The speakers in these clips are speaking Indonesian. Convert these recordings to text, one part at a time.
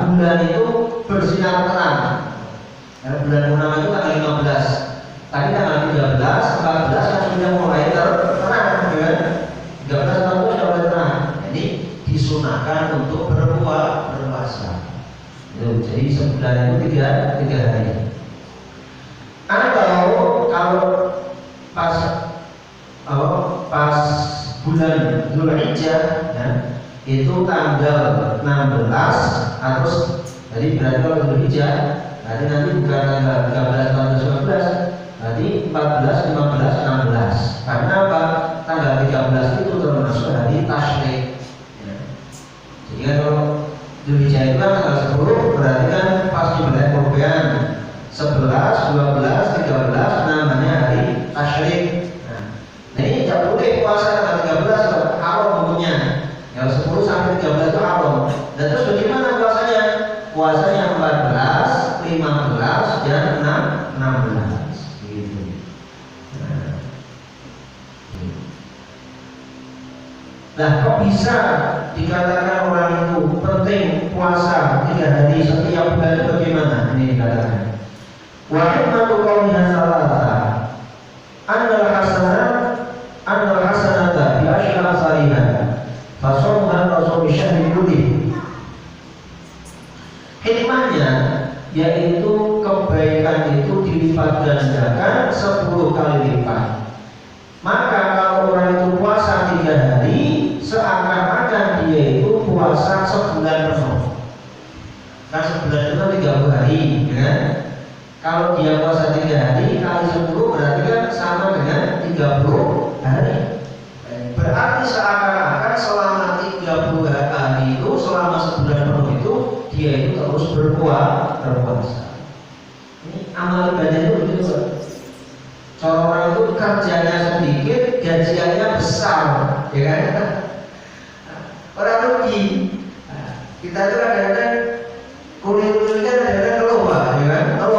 bulan itu bersinar terang. Karena bulan purnama itu tanggal 15. Tadi tanggal 13, 14 kan sudah mulai terang, kan? 13 tahun sudah mulai terang. Jadi disunahkan untuk berpuasa. Jadi sebulan itu tiga hari. Atau kalau pas bulan Dzulhijjah, ya, itu tanggal 16 atau jadi berarti kalau Dzulhijjah berarti nanti bukan tanggal 13 atau 19, berarti 14, 15, 16. Karena apa? Tanggal 13 itu termasuk hari Tasyrik. Ya. Jadi kalau Dzulhijjah itu kan tanggal 10, berarti kan pas jumlah Qurban 11, 12, 13 namanya hari Tasyrik. Nah ini tidak boleh puasa tanggal 13 haram hukumnya. Yang 10 sampai 13 itu haram. Dan terus bagaimana puasanya? Puasanya 14, 15 dan 16 gitu. Nah kok bisa dikatakan orang itu penting puasa 3 hari setiap bulan, bagaimana? Ini dikatakan wa hikmatu qawliha salasa annal hasanata bi asyri amsalha fasawmuha rasul syahri kulli. Hikmahnya yaitu kebaikan itu dilipat gandakan 10 kali lipat. Maka kalau orang itu puasa 3 hari, seakan-akan dia itu puasa sebulan penuh. Kan sebulan itu 30 hari, ya. Kalau dia puasa 3 hari kali 10 berarti kan sama dengan 30 hari. Berarti seakan-akan selama 30 hari itu, selama sebulan penuh itu, dia itu terus berpuasa. Ini amal ibadah itu begitu. Kalau orang itu kerjanya sedikit, gajiannya besar, ya kan? Orang rugi. Kita itu kadang-kadang kulit-kulit kan kadang-kadang keluh, ya kan? Aku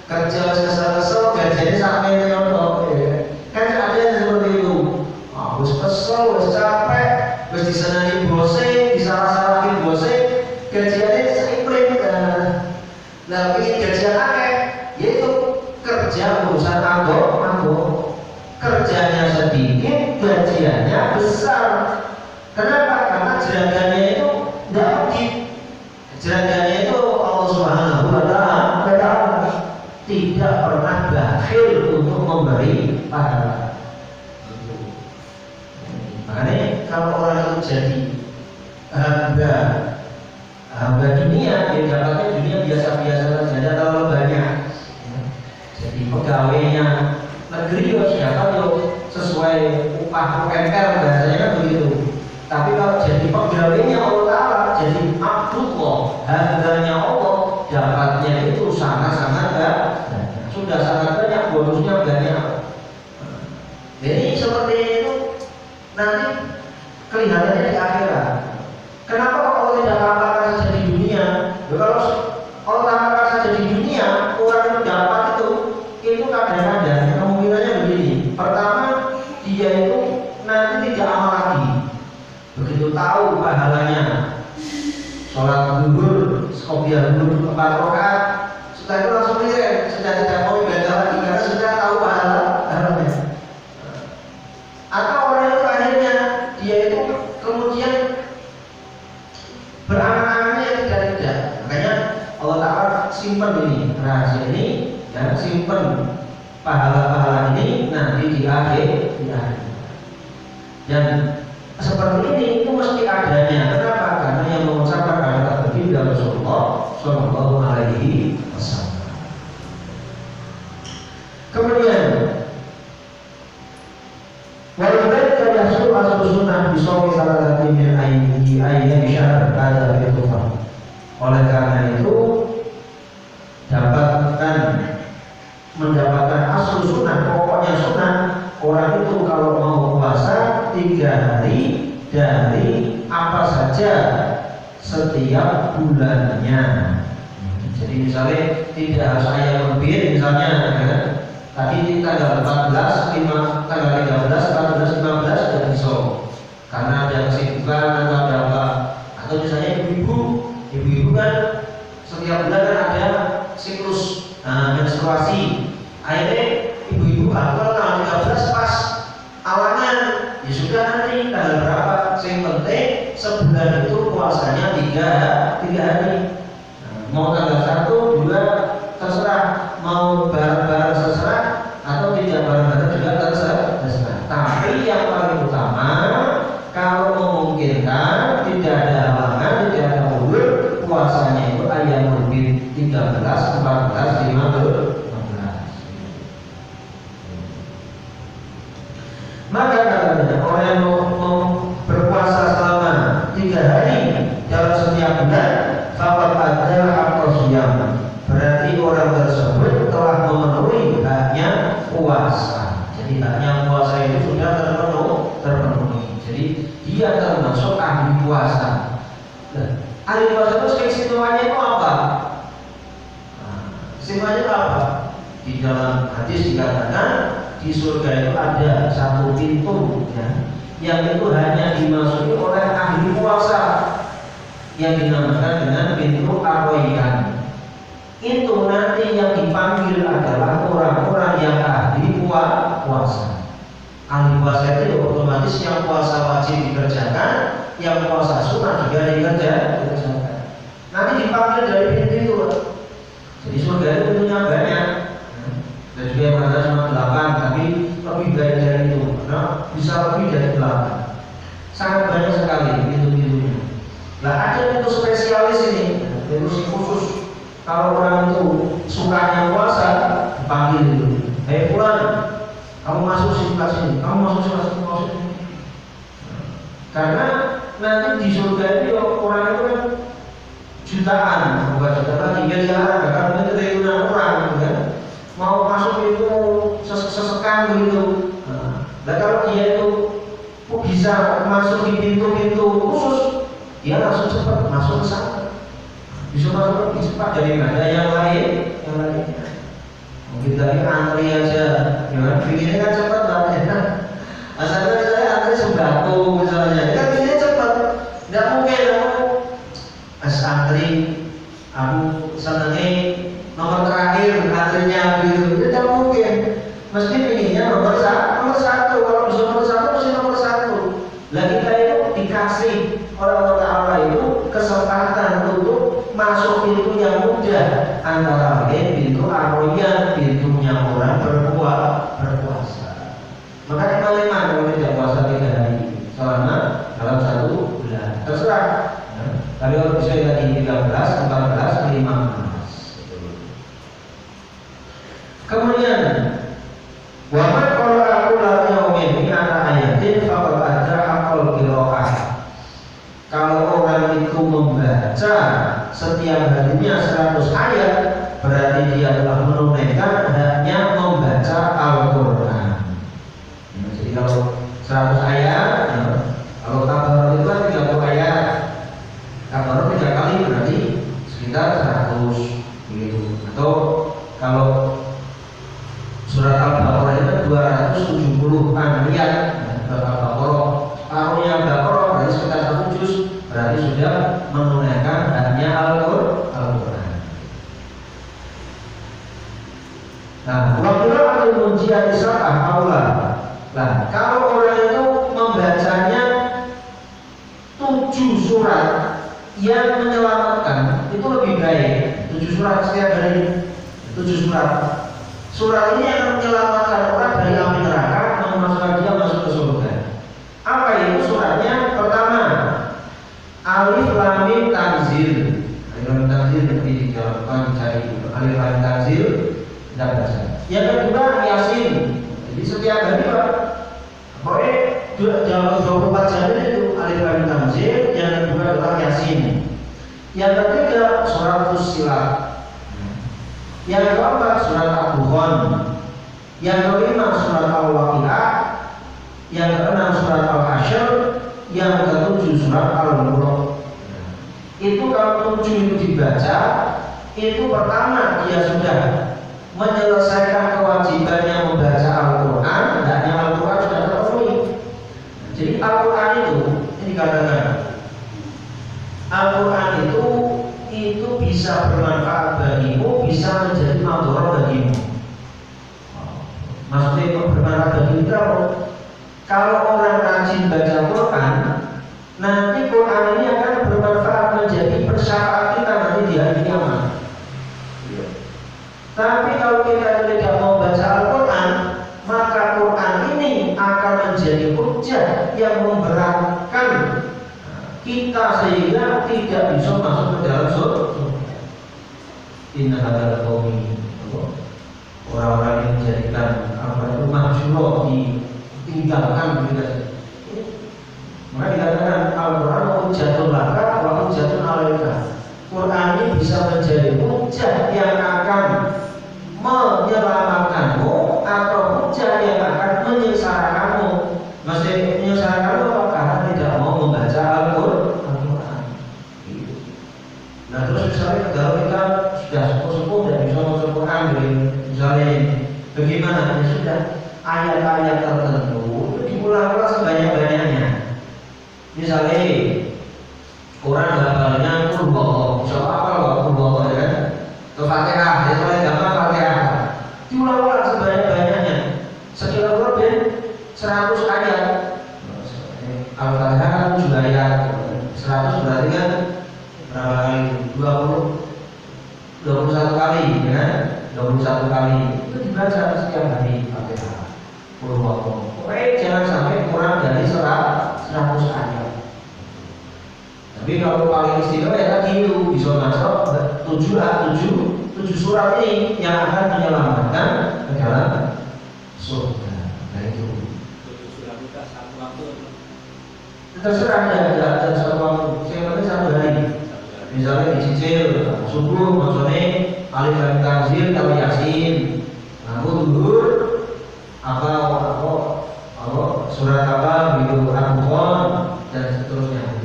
kerja kesel-kesel, gajiannya sampai nyodok, ya kan? Ada yang seperti itu. Harus kesel, harus capek, harus disenangi bose, disalah-salahin bose, gajiannya seimbang. Nah, ingin gajian akeh, yaitu kerja urusan mabok, kerjanya sedikit, gajiannya besar. Kenapa? Karena jeragannya itu tidak aktif. Jeragannya itu Allah Subhanahu wa Ta'ala tidak pernah bakhil untuk memberi pahala. Makanya kalau orang itu jadi hamba dunia, dia dapatnya dunia biasa-biasa saja, tidak terlalu banyak. Jadi pegawainya negeri siapa yo sesuai upah UMR bahasanya kan begitu. Tapi kalau jadi pegawainya Allah Ta'ala, jadi Abdullah, hambanya Allah, dapatnya itu sangat-sangat banyak. Sudah sangat banyak, bonusnya banyak. Jadi seperti itu nanti kelihatannya di akhirat. Kenapa Allah tidak tambahkan saja di dunia? Kalau Allah tambahkan saja di dunia, orang yang dapat itu kadang-kadang kemungkinannya begini. Pertama, dia itu nanti tidak amal lagi. Begitu tahu pahalanya sholat zuhur, qobliyah zuhur 4 rakaat, setelah itu langsung lirik, sudah tidak mau ibadah lagi karena sudah tahu pahalanya. Atau orang itu akhirnya dia itu kemudian berangan-angannya tidak. Makanya Allah Ta'ala simpan ini rahasia ini, dan simpan pahala-pahala ini nanti di akhir. Dan seperti ini itu mesti adanya. Kenapa? Karena yang mengucapkan kata berbeda Rasulullah Shallallahu Alaihi Wasallam. Kemudian, walaupun yahsul asal sunnah bisawi salah satu min ayat syahr ada itu. Oleh karena itu mendapatkan asal sunnah, pokoknya sunnah orang itu kalau mau puasa 3 hari dari apa saja setiap bulannya. Jadi misalnya tidak harus ayam lebih, misalnya ya, tadi tanggal 14, tanggal 13, 14, 15 sudah bisa karena ada kesibukan atau ada apa, atau misalnya ibu-ibu Ibu-ibu kan setiap bulan kan ada siklus menstruasi. Akhirnya ibu-ibu kalau tanggal 13 pas awangan, ya sudah nanti tanggal berapa. Yang penting sebulan itu puasanya 3 hari. Mau tanggal 1, 2 terserah, mau bareng-bareng terserah atau tidak bareng-bareng juga terserah. Tapi yang paling utama kalau memungkinkan tidak ada halangan, tidak ada udur, puasanya itu ayam lebih 13, 14, 15. Maka katanya orang yang mau berpuasa selama 3 hari dalam setiap bulan, faqad adda haqqa shiyam. Berarti orang tersebut telah memenuhi haknya puasa. Jadi haknya puasa itu sudah terpenuhi. Jadi dia termasuk ahli puasa. Nah, ahli puasa itu istimewanya itu apa? Istimewanya itu apa? Di dalam hadis dikatakan di surga itu ada satu pintu ya, yang itu hanya dimasuki oleh ahli puasa yang dinamakan dengan pintu ar-rayyan. Itu nanti yang dipanggil adalah orang-orang yang ahli puasa. Ahli puasa itu otomatis yang puasa wajib dikerjakan, yang puasa sunnah juga dikerjakan. Nanti dipanggil dari pintu itu. Jadi surga itu pintunya banyak. Dan juga yang ada cuma 8, tapi lebih baik dari itu, karena bisa lebih dari 8. Sangat banyak sekali pintu-pintunya. Nah, ada pintu spesialis ini, pintu khusus. Kalau orang itu sukanya puasa, dipanggil itu. Hei pulang, kamu masuk sebelah sini, kamu masuk sebelah sini, masuk sini. Karena nanti di surga itu orang itu kan jutaan, bukan jutaan lagi, miliaran, bahkan triliunan orang, kan? Mau masuk itu sesekan begitu. Nah, kalau dia itu bisa masuk di pintu-pintu khusus, dia langsung cepat masuk ke sana. Bisa masuk lebih cepat daripada yang lainnya. Mungkin dari antri aja, ya bikinnya kan cepat namanya. Asalnya saya antri sembako misalnya, kan bikinnya cepat. Tidak mungkin aku antri, aku senangnya nomor terakhir antrinya gitu, tidak mungkin. Mesti pinginnya nomor satu. Kalau bisa nomor satu, mesti nomor satu. Lah kita itu dikasih oleh Allah itu kesempatan untuk masuk pintu yang mudah, antara lain pintu ar-rayyan, pintunya orang berpuasa. Maka kalimat kalau tidak puasa 3 hari selama dalam 1 bulan, terserah. Tapi kalau bisa tadi 13, 14, 15. Kemudian waman kalau aku lari yaumin ana ayatin faqad adda haqqal qiraah. Kalau orang itu membaca setiap harinya 100 ayat, berarti dia telah menunaikan haknya membaca Al-Qur'an. Jadi kalau 100 ayat, kalau kabar itu kan 30 ayat. Kabar 3 kali berarti sekitar 100 begitu. Atau kalau surat Al-Baqarah itu 270 ayat. Surat Al-Baqarah, separuhnya Al-Baqarah berarti sekitar 1 juz, berarti sudah menunaikan haknya Al-Qur'an. Nah, waktu itu ujian disahkan Allah. Nah, kalau orang itu membacanya 7 surat yang menyelamatkan, itu lebih baik. 7 surat setiap hari, 7 surat. Surat ini akan menyelamatkan orang dari api neraka, memasukkan dia masuk ke surga. Apa itu suratnya? Pertama, Alif Lam Mim Tanzil. Alif Lam Mim Tanzil lebih dijalankan cari Alif Lam Mim Tanzil tidak baca. Yang kedua Yasin. Jadi setiap hari Pak, pokoknya dalam 24 jam itu Alif Lam Mim Tanzil. Yang kedua adalah Yasin. Yang ketiga surat Fussilat. Yang keempat surat Ad-Dukhan. Yang kelima surat Al-Waqi'ah. Yang keenam surat Al-Hasyr. Yang ketujuh surat Al-Mulk. Itu kalau 7 itu dibaca, itu pertama dia sudah menyelesaikan kewajibannya membaca Al-Quran. Hendaknya Al-Quran sudah terpenuhi. Jadi Al-Quran itu, ini dikatakan Al-Quran itu bisa bermanfaat bagimu, bisa menjadi madharat bagimu. Maksudnya bermanfaat bagi kita, kalau orang rajin baca Quran, nanti Quran ini akan bermanfaat menjadi persyafaat kita nanti di hari kiamat. Tapi kalau kita tidak mau baca Al-Quran, maka Quran ini akan menjadi hujjah yang memberatkan kita sehingga tidak bisa masuk ke dalam surga. Inna hadzal qaumi, orang-orang yang menjadikan apa itu mahjuro ditinggalkan gitu. Maka dikatakan Al-Quran hujjatun laka wa hujjatun 'alaika. Quran ini bisa menjadi hujjah yang akan menyelamatkanmu atau hujjah yang akan menyengsarakanmu. Maksudnya menyengsarakanmu apa? Karena tidak mau membaca Al-Quran. Nah terus misalnya kalau kita sudah sepuh-sepuh dan bisa membaca Quran, misalnya bagaimana? Ya sudah, ayat-ayat tertentu diulang-ulang sebanyak-banyaknya. Misalnya orang hafalnya Qur'an, bisa apa loh Qur'an ya kan? Atau Fatihah, ya soalnya gampang Fatihah. Diulang-ulang sebanyak-banyaknya. Sekitar lebih 100 ayat. Al-Fatihah 7 ayat. 100 berarti kan berapa kali? 21 kali, ya kan? 21 kali. Itu dibaca setiap hari Fatihah. Qur'an. Pokoknya jangan sampai kurang dari 100 ayat. Tapi kalau paling istimewa ya tadi itu bisa masuk 7 surat ini yang akan menyelamatkan ke dalam surga. Nah itu. 7 surat itu satu waktu. Terserah ada satu waktu. Yang penting satu hari. Misalnya dicicil subuh maksudnya alif lam tanzil atau yasin. Nah duhur apa surat apa gitu Al-Qur'an dan seterusnya.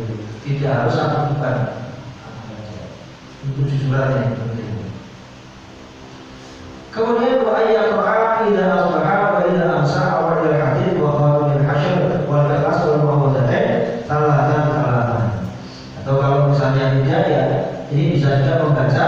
Tidak harus satu bukan. Itu 7 surat yang penting. Kemudian wa ayyaqra'a idza asbaha wa idza amsa wa ila hadid wa qawl al-hashr wal ikhlas wal muawwadatain salatan. Atau kalau misalnya tidak ya, ini bisa juga membaca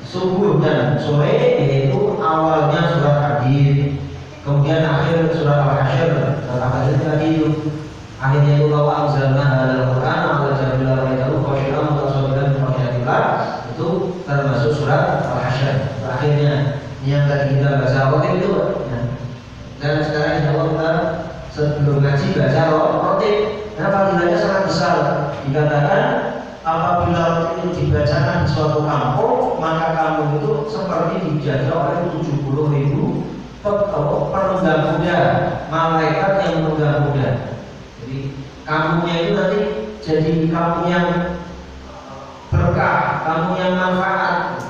subuh dan sore, yaitu awalnya surat hadid, kemudian akhir surat al-hashr. Al-hashr tadi itu akhirnya itu bahwa anzalna al-Quran ala jabalil ra'aytahu khashi'an mutasaddian min khasyatillah, itu termasuk surat al-hashr. Akhirnya yang tadi kita baca rotib itu ya. Dan sekarang insyaallah kita sebelum ngaji baca rotib. Nah fadilahnya sangat besar. Dikatakan apabila rotib itu dibacakan di suatu kampung, maka kampung itu seperti dijaga oleh 70.000 penunggang kuda, malaikat yang menunggang kuda. Jadi kampungnya itu nanti jadi kampung yang berkah, kampung yang manfaat.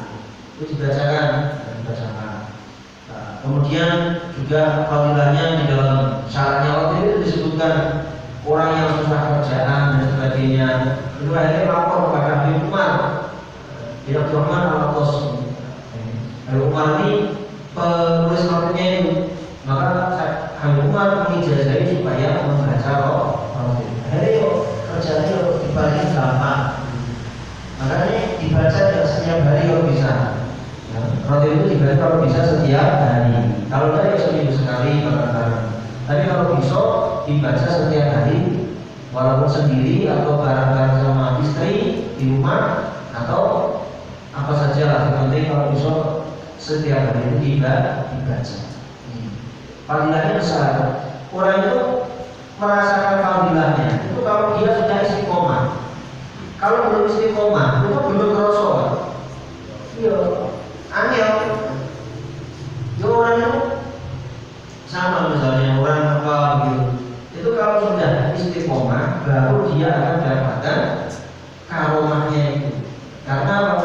Itu dibacakan. Nah, kemudian juga fadilahnya di dalam syaratnya waktu itu disebutkan orang yang susah kerjaan dan sebagainya. Itu akhirnya lapor kepada Habib Umar bin Abdurrahman al-Qasmi. Habib Umar ini penulis rotibnya itu, maka Habib Umar mengijazahi supaya membaca rotib. Akhirnya kerjanya dibanding gampang. Makanya dibaca setiap hari kalau bisa. Rotib itu dibaca kalau bisa setiap hari. Kalau tidak ya seminggu sekali bareng-bareng. Tapi kalau bisa dibaca setiap hari, walaupun sendiri atau bareng-bareng sama istri di rumah atau apa saja lah. Yang penting kalau bisa setiap hari itu dibaca. Fadilahnya besar. Orang itu merasakan fadilahnya itu kalau dia sudah istiqomah. Kalau belum istiqomah itu belum terasa. Iya, angel. Ya orang itu sama misalnya orang apa gitu. Itu kalau sudah istiqomah baru dia akan dapatkan karomahnya itu. Karena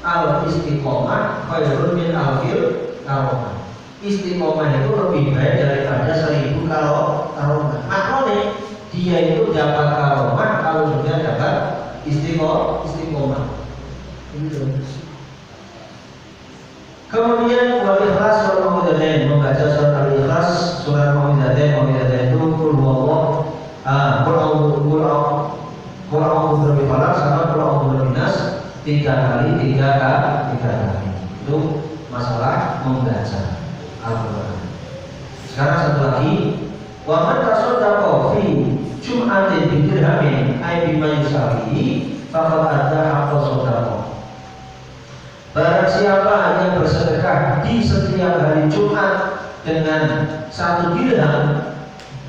al-istiqomah khairun min alfil karomah. Istiqomah itu lebih baik daripada 1000 karomah. Makanya dia itu dapat karomah kalau sudah dapat istiqomah. Kemudian wal ikhlas wal muawwidzatain, membaca surat al-ikhlas, surat muawwidzatain itu qul huwallahu qul a'udzu birabbil falaq sama qul a'udzu birabbin nas. tiga kali. Itu masalah membaca Al-Quran. Sekarang satu lagi, wa man tasaddaqa fi jum'atin bi dirhamin ay bima yusawi faqad adda haqqa shadaqah. Barang siapa yang bersedekah di setiap hari Jumat dengan 1 dirham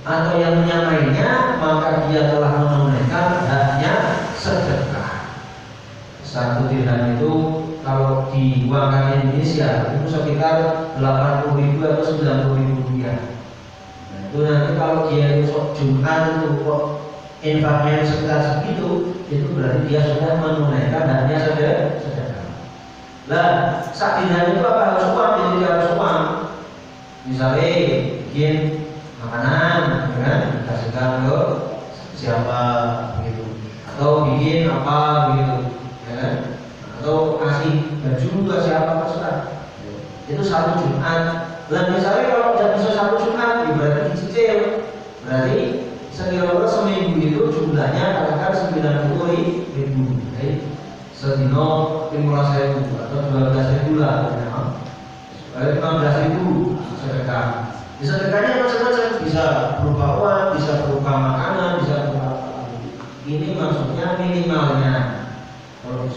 atau yang menyamainya, maka dia telah menunaikan haknya sedekah. 1 dirham itu kalau diuangkan Indonesia itu sekitar 80.000 atau 90.000 rupiah. Nah, itu nanti kalau dia besok Jumat itu kok infaknya sekitar segitu, itu berarti dia sudah menunaikan haknya sedekah. Lah, sak dirham itu apa harus uang? Jadi dia harus uang. Misalnya bikin makanan, ya kan, dikasihkan ke siapa begitu, atau bikin apa begitu, ya kan, atau kasih baju ke siapa terserah. Itu 1 Jumat. Lah misalnya kalau tidak bisa 1 Jumat, ya berarti dicicil. Berarti sekira-kira seminggu itu jumlahnya katakan 90.000. Sedino 15.000 atau 12.000 lah, ya. 15.000 sedekah. Di sedekahnya macam-macam, bisa berupa uang, bisa berupa makanan, bisa berupa apa. Ini maksudnya minimalnya. Kalau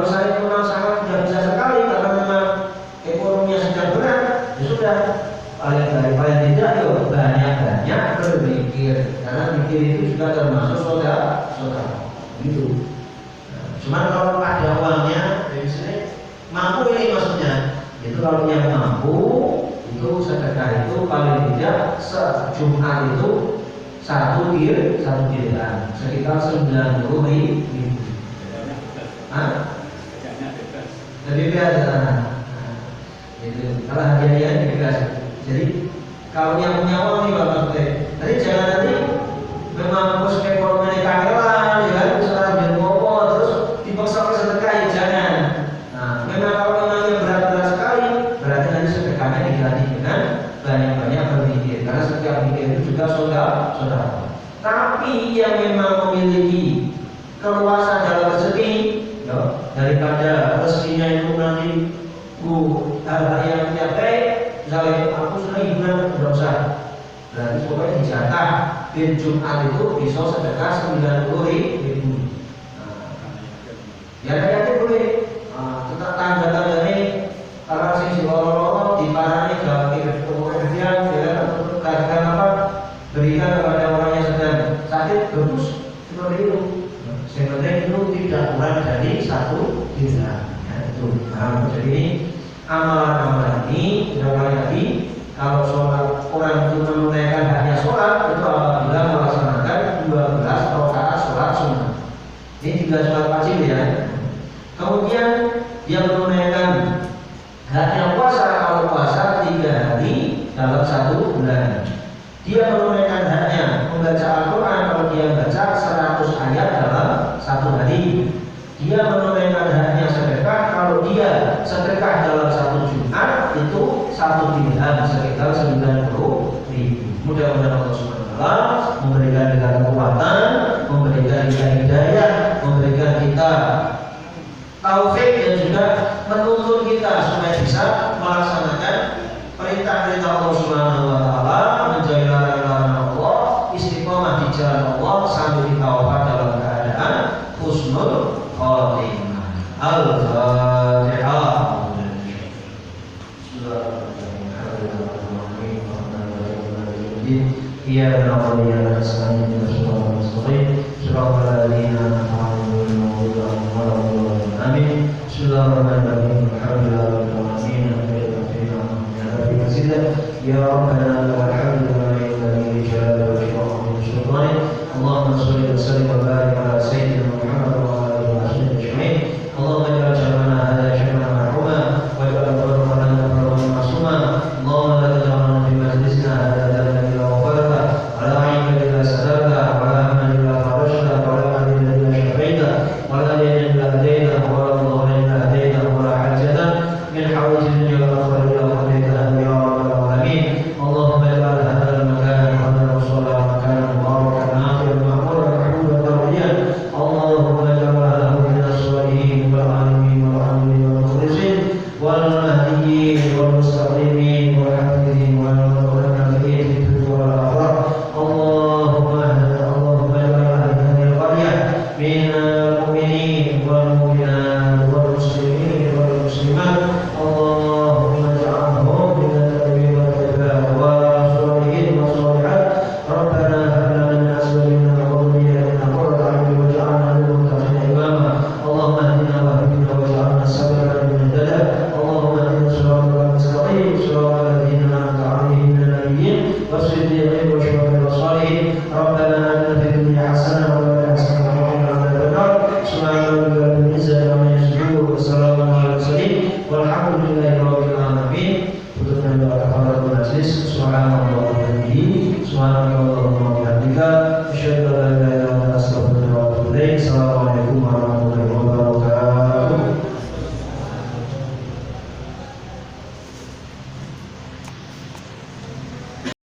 misalnya memang sangat tidak bisa sekali karena memang ekonominya sedang berat, ya sudah paling tidak ya banyak berpikir, karena pikir itu juga termasuk saudara. Gitu. Cuman kalau ada uangnya, misalnya mampu ini maksudnya, itu kalau yang mampu itu sedekah itu paling tidak sejumat itu 1 dirham sekitar 90.000. Lebih biasa. Itu kalau hadiahnya lebih biasa. Jadi kalau yang punya uang nih bapak tadi jangan nanti memang harus ekonomi kangelan, ya kan, misalnya dia ngomong terus dipaksa ke sedekah, ya jangan. Nah, memang kalau memangnya berat-berat sekali, berarti nanti sedekahnya diganti dengan banyak-banyak berzikir, karena setiap zikir itu juga saudara. Tapi yang memang memiliki keluasan dalam rezeki, ya, daripada rezekinya itu nanti hal-hal yang tidak baik, misalnya aku sudah hiburan, tidak usah. Berarti pokoknya dijatah bin Jumat itu bisa sedekah 90.000. Ya itu boleh. Tetap tanda-tanda ini karena si loro-loro di parani gak kemudian dia katakan apa, berikan kepada orang yang sedang sakit, bagus seperti itu. Sebenarnya itu tidak kurang dari 1 dirham. Ya, itu. Nah, jadi ini amalan-amalan ini sekali lagi, kalau sholat orang itu menunaikan haknya sholat itu apabila melaksanakan 12 rakaat sholat sunnah. Ini 3 sholat wajib ya. Kemudian dia menunaikan haknya puasa, kalau puasa 3 hari dalam 1 bulan. Dia menunaikan haknya membaca Al-Quran, kalau dia baca 100 ayat dalam 1 hari. Dia menunaikan haknya sedekah, kalau dia sedekah dalam 1 Jumat itu 1 dirham sekitar 90.000. Mudah-mudahan Allah SWT memberikan kita kekuatan, memberikan kita hidayah, memberikan kita taufik dan juga menuntun kita supaya bisa melaksanakan perintah-perintah Allah Subhanahu wa taala, menjauhi larangan Allah, istiqomah di jalan Allah sambil kita wafat dalam keadaan husnul khotimah. Al-Fatihah. Ya Rabbal alamin, amin. Bismillahirrahmanirrahim. Ya Rabbana lakal hamdu wa la ilaha illa anta. Allahumma shalli wa sallim wa barik ala sayyidina